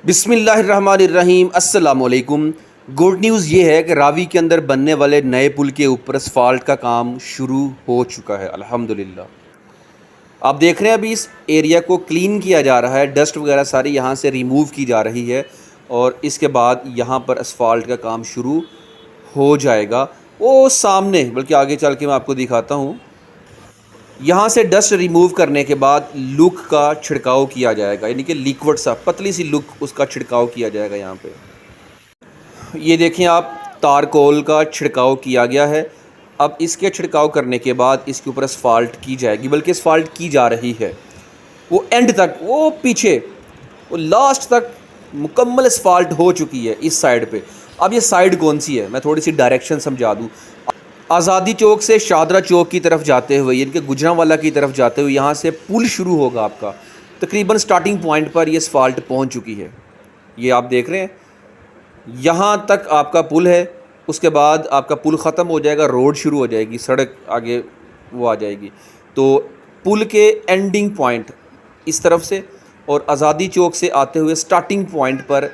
बिस्मिल्लाहिर्रहमानिर्रहीम अस्सलामुअलैकुम। Good news ये है कि रावी के अंदर बनने वाले नए पुल के ऊपर असफ़ाल्ट का काम शुरू हो चुका है अल्हम्दुलिल्लाह। आप देख रहे हैं अभी इस एरिया को क्लीन किया जा रहा है, डस्ट वगैरह सारी यहाँ से रिमूव की जा रही है और इसके बाद यहाँ पर असफ़ाल्ट का काम शुरू हो जाएगा। वो सामने, बल्कि आगे चल के मैं आपको दिखाता हूँ। यहाँ से डस्ट रिमूव करने के बाद लुक का छिड़काव किया जाएगा, यानी कि लिक्विड सा पतली सी लुक उसका छिड़काव किया जाएगा। यहाँ पे ये देखें आप, तारकोल का छिड़काव किया गया है। अब इसके छिड़काव करने के बाद इसके ऊपर असफ़ाल्ट की जाएगी, बल्कि असफ़ाल्ट की जा रही है। वो एंड तक, वो पीछे, वो लास्ट तक मुकम्मल असफ़ाल्ट हो चुकी है इस साइड पे। अब ये साइड कौन सी है, मैं थोड़ी सी डायरेक्शन समझा दूँ। आज़ादी चौक से शादरा चौक की तरफ जाते हुए, यानी कि गुजरांवाला की तरफ जाते हुए यहाँ से पुल शुरू होगा आपका। तकरीबन स्टार्टिंग पॉइंट पर ये असफ़ाल्ट पहुँच चुकी है। ये आप देख रहे हैं, यहाँ तक आपका पुल है। उसके बाद आपका पुल ख़त्म हो जाएगा, रोड शुरू हो जाएगी, सड़क आगे वो आ जाएगी। तो पुल के एंडिंग पॉइंट इस तरफ से और आज़ादी चौक से आते हुए स्टार्टिंग पॉइंट पर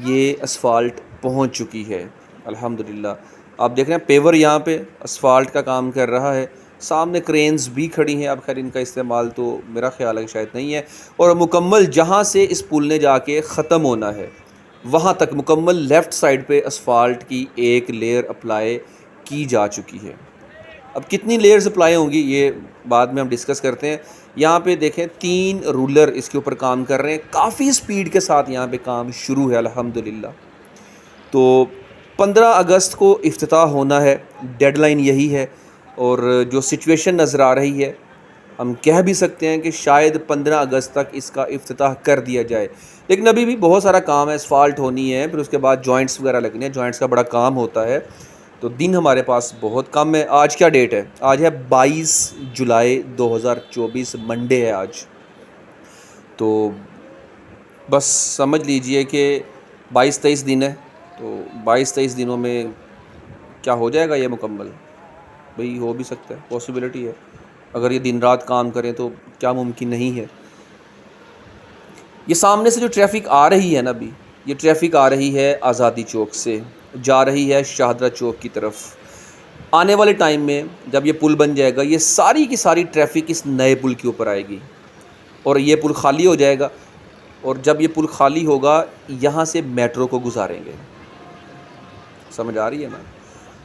ये असफ़ाल्ट पहुँच चुकी है अल्हम्दुलिल्लाह। आप देख रहे हैं पेवर यहाँ पे असफ़ाल्ट का काम कर रहा है। सामने क्रेन्स भी खड़ी हैं। अब खैर इनका इस्तेमाल तो मेरा ख़्याल है कि शायद नहीं है। और मुकम्मल जहाँ से इस पुल ने जाके ख़त्म होना है वहाँ तक मुकम्मल लेफ़्ट साइड पे असफ़ाल्ट की एक लेयर अप्लाई की जा चुकी है। अब कितनी लेयर्स अप्लाई होंगी ये बाद में हम डिस्कस करते हैं। यहाँ पे देखें 3 रूलर इसके ऊपर काम कर रहे हैं। काफ़ी स्पीड के साथ यहाँ पे काम शुरू है अल्हम्दुलिल्लाह। तो 15 अगस्त को इफ्तिताह होना है, डेडलाइन यही है। और जो सिचुएशन नज़र आ रही है, हम कह भी सकते हैं कि शायद 15 अगस्त तक इसका इफ्तिताह कर दिया जाए। लेकिन अभी भी बहुत सारा काम है, असफ़ाल्ट होनी है, फिर उसके बाद जॉइंट्स वगैरह लगने हैं। जॉइंट्स का बड़ा काम होता है, तो दिन हमारे पास बहुत कम है। आज क्या डेट है? आज है 22 जुलाई 2024, मंडे है आज। तो बस समझ लीजिए कि 22-23 दिन है। तो 22-23 दिनों में क्या हो जाएगा ये मुकम्मल? भाई हो भी सकता है, पॉसिबिलिटी है। अगर ये दिन रात काम करें तो क्या मुमकिन नहीं है। ये सामने से जो ट्रैफ़िक आ रही है ना, अभी ये ट्रैफ़िक आ रही है आज़ादी चौक से, जा रही है शाहदरा चौक की तरफ। आने वाले टाइम में जब ये पुल बन जाएगा, ये सारी की सारी ट्रैफ़िक इस नए पुल के ऊपर आएगी और ये पुल खाली हो जाएगा। और जब ये पुल खाली होगा, यहाँ से मेट्रो को गुजारेंगे। समझ आ रही है ना?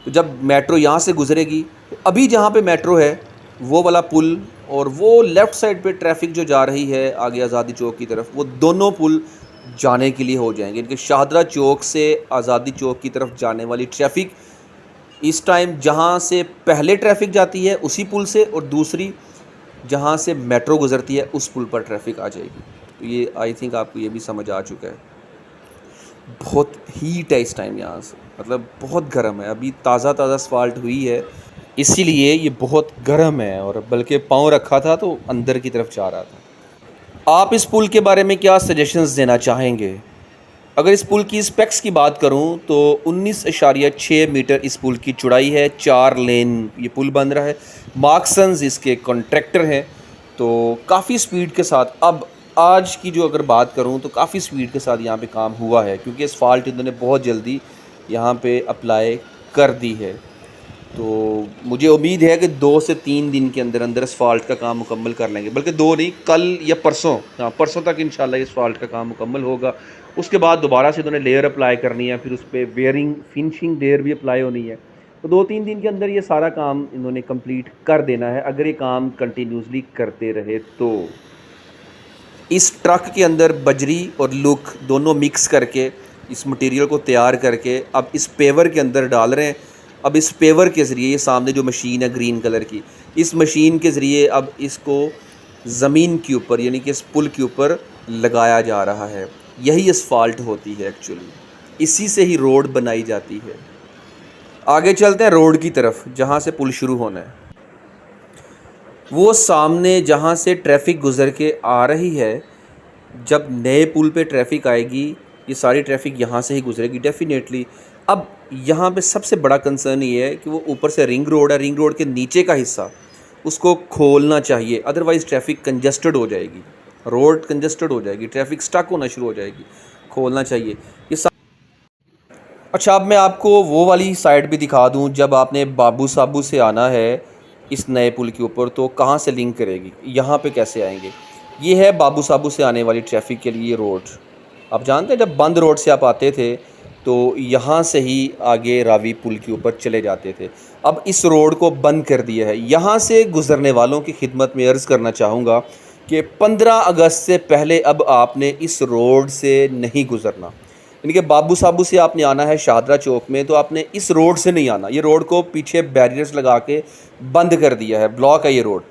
तो जब मेट्रो यहाँ से गुजरेगी, तो अभी जहाँ पे मेट्रो है वो वाला पुल और वो लेफ़्ट साइड पे ट्रैफ़िक जो जा रही है आगे आज़ादी चौक की तरफ, वो दोनों पुल जाने के लिए हो जाएंगे। इनके शाहदरा चौक से आज़ादी चौक की तरफ जाने वाली ट्रैफ़िक इस टाइम जहाँ से पहले ट्रैफ़िक जाती है उसी पुल से, और दूसरी जहाँ से मेट्रो गुज़रती है उस पुल पर ट्रैफ़िक आ जाएगी। तो ये आई थिंक आपको ये भी समझ आ चुका है। बहुत हीट है इस टाइम यहाँ से, मतलब बहुत गर्म है। अभी ताज़ा ताज़ा असफ़ाल्ट हुई है, इसीलिए ये बहुत गर्म है। और बल्कि पाँव रखा था तो अंदर की तरफ जा रहा था। आप इस पुल के बारे में क्या सजेशंस देना चाहेंगे? अगर इस पुल की स्पेक्स की बात करूं तो 19.6 मीटर इस पुल की चौड़ाई है। 4 लेन ये पुल बन रहा है। मार्क्सन्स इसके कॉन्ट्रैक्टर हैं। तो काफ़ी स्पीड के साथ, अब आज की जो अगर बात करूं तो काफ़ी स्पीड के साथ यहाँ पे काम हुआ है, क्योंकि असफ़ाल्ट इन्होंने बहुत जल्दी यहाँ पे अप्लाई कर दी है। तो मुझे उम्मीद है कि 2 से 3 दिन के अंदर अंदर असफ़ाल्ट का काम मुकम्मल कर लेंगे, बल्कि 2 नहीं, कल या परसों, हाँ परसों तक इंशाल्लाह ये असफ़ाल्ट का काम मुकम्मल होगा। उसके बाद दोबारा से इन्होंने लेयर अप्लाई करनी है, फिर उस पर वेयरिंग फिनिशिंग लेयर भी अप्लाई होनी है। तो 2-3 दिन के अंदर ये सारा काम इन्होंने कंप्लीट कर देना है, अगर ये काम कंटिन्यूसली करते रहे तो। इस ट्रक के अंदर बजरी और लुक दोनों मिक्स करके इस मटेरियल को तैयार करके अब इस पेवर के अंदर डाल रहे हैं। अब इस पेवर के ज़रिए, ये सामने जो मशीन है ग्रीन कलर की, इस मशीन के ज़रिए अब इसको ज़मीन के ऊपर, यानी कि इस पुल के ऊपर लगाया जा रहा है। यही असफ़ाल्ट होती है एक्चुअली, इसी से ही रोड बनाई जाती है। आगे चलते हैं रोड की तरफ, जहाँ से पुल शुरू होना है। वो सामने जहाँ से ट्रैफ़िक गुज़र के आ रही है, जब नए पुल पे ट्रैफ़िक आएगी, ये सारी ट्रैफ़िक यहाँ से ही गुज़रेगी डेफ़िनेटली। अब यहाँ पे सबसे बड़ा कंसर्न ये है कि वो ऊपर से रिंग रोड है, रिंग रोड के नीचे का हिस्सा उसको खोलना चाहिए, अदरवाइज़ ट्रैफ़िक कंजस्टेड हो जाएगी, रोड कंजस्टेड हो जाएगी, ट्रैफ़िक स्टक होना शुरू हो जाएगी। खोलना चाहिए ये अच्छा, अब मैं आपको वो वाली साइड भी दिखा दूं, जब आपने बाबू साबू से आना है इस नए पुल के ऊपर तो कहाँ से लिंक करेगी, यहाँ पे कैसे आएंगे। ये है बाबू साबू से आने वाली ट्रैफिक के लिए रोड। आप जानते हैं जब बंद रोड से आप आते थे तो यहाँ से ही आगे रावी पुल के ऊपर चले जाते थे। अब इस रोड को बंद कर दिया है। यहाँ से गुज़रने वालों की खिदमत में अर्ज़ करना चाहूँगा कि 15 अगस्त से पहले अब आपने इस रोड से नहीं गुज़रना। यानी कि बाबू साबू से आपने आना है शाहदरा चौक में, तो आपने इस रोड से नहीं आना। ये रोड को पीछे बैरियर्स लगा के बंद कर दिया है, ब्लॉक है ये रोड।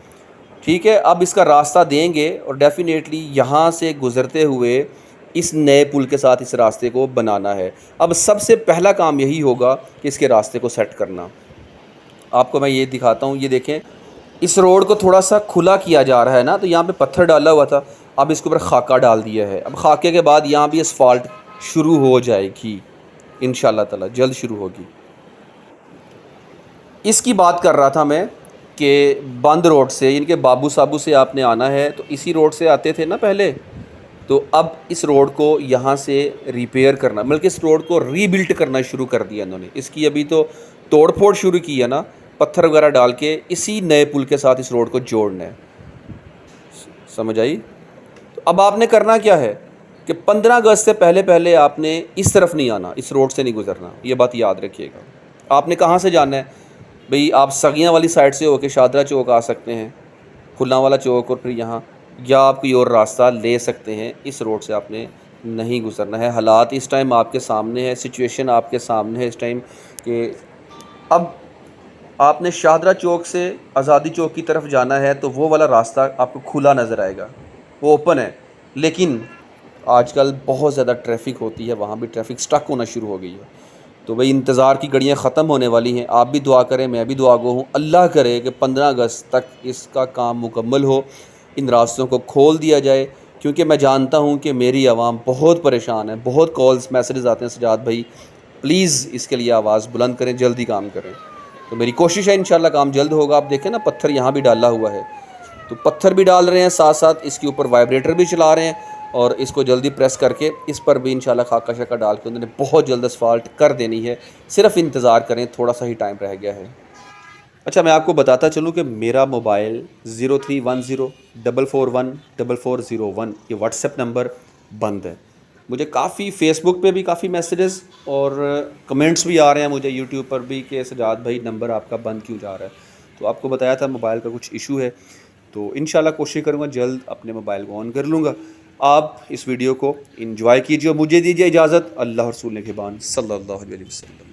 ठीक है, अब इसका रास्ता देंगे और डेफ़िनेटली यहाँ से गुज़रते हुए इस नए पुल के साथ इस रास्ते को बनाना है। अब सबसे पहला काम यही होगा कि इसके रास्ते को सेट करना। आपको मैं ये दिखाता हूँ, ये देखें, इस रोड को थोड़ा सा खुला किया जा रहा है ना, तो यहाँ पे पत्थर डाला हुआ था, अब इसके ऊपर खाका डाल दिया है। अब खाके के बाद यहाँ भी असफाल्ट शुरू हो जाएगी इंशाल्लाह ताला, जल्द शुरू होगी। इसकी बात कर रहा था मैं कि बंद रोड से, यानी कि बाबू साबू से आपने आना है तो इसी रोड से आते थे ना पहले, तो अब इस रोड को यहाँ से रिपेयर करना, बल्कि इस रोड को रीबिल्ट करना शुरू कर दिया इन्होंने। इसकी अभी तो तोड़ फोड़ शुरू की है ना, पत्थर वगैरह डाल के इसी नए पुल के साथ इस रोड को जोड़ना है। समझ आई? तो अब आपने करना क्या है कि 15 अगस्त से पहले पहले आपने इस तरफ नहीं आना, इस रोड से नहीं गुजरना, ये बात याद रखिएगा। आपने कहाँ से जाना है भाई? आप सगियाँ वाली साइड से होकर शाहदरा चौक आ सकते हैं, फुल्लांवाला चौक, और फिर यहाँ, या आप कोई और रास्ता ले सकते हैं। इस रोड से आपने नहीं गुजरना है। हालात इस टाइम आपके सामने है, सिचुएशन आपके सामने है इस टाइम कि अब आपने शाहदरा चौक से आज़ादी चौक की तरफ जाना है तो वो वाला रास्ता आपको खुला नज़र आएगा, वो ओपन है। लेकिन आजकल बहुत ज़्यादा ट्रैफिक होती है, वहाँ भी ट्रैफिक स्टक होना शुरू हो गई है। तो भाई इंतज़ार की घड़ियाँ ख़त्म होने वाली हैं। आप भी दुआ करें, मैं भी दुआ गो हूँ, अल्लाह करे कि 15 अगस्त तक इसका काम मुकम्मल हो, इन रास्तों को खोल दिया जाए। क्योंकि मैं जानता हूँ कि मेरी आवाम बहुत परेशान है, बहुत कॉल्स मैसेजेस आते हैं, सजाद भाई प्लीज़ इसके लिए आवाज़ बुलंद करें, जल्दी काम करें। तो मेरी कोशिश है इंशाल्लाह काम जल्द होगा। आप देखें ना, पत्थर यहाँ भी डाला हुआ है, तो पत्थर भी डाल रहे हैं, साथ साथ इसके ऊपर वाइब्रेटर भी चला रहे हैं, और इसको जल्दी प्रेस करके इस पर भी इंशाल्लाह खाका शाका डाल के उन्होंने बहुत जल्द असफाल्ट कर देनी है। सिर्फ इंतज़ार करें, थोड़ा सा ही टाइम रह गया है। अच्छा, मैं आपको बताता चलूँ कि मेरा मोबाइल 031044144401 ये व्हाट्सएप नंबर बंद है। मुझे काफ़ी फ़ेसबुक पे भी काफ़ी मैसेजेस और कमेंट्स भी आ रहे हैं मुझे यूट्यूब पर भी कि सजाद भाई नंबर आपका बंद क्यों जा रहा है। तो आपको बताया था मोबाइल का कुछ इशू है, तो इंशाल्लाह कोशिश करूँगा जल्द अपने मोबाइल को ऑन कर लूँगा। आप इस वीडियो को एंजॉय कीजिए, मुझे दीजिए इजाज़त। अल्लाह रसूल निगहबान सल्लल्लाहु अलैहि वसल्लम।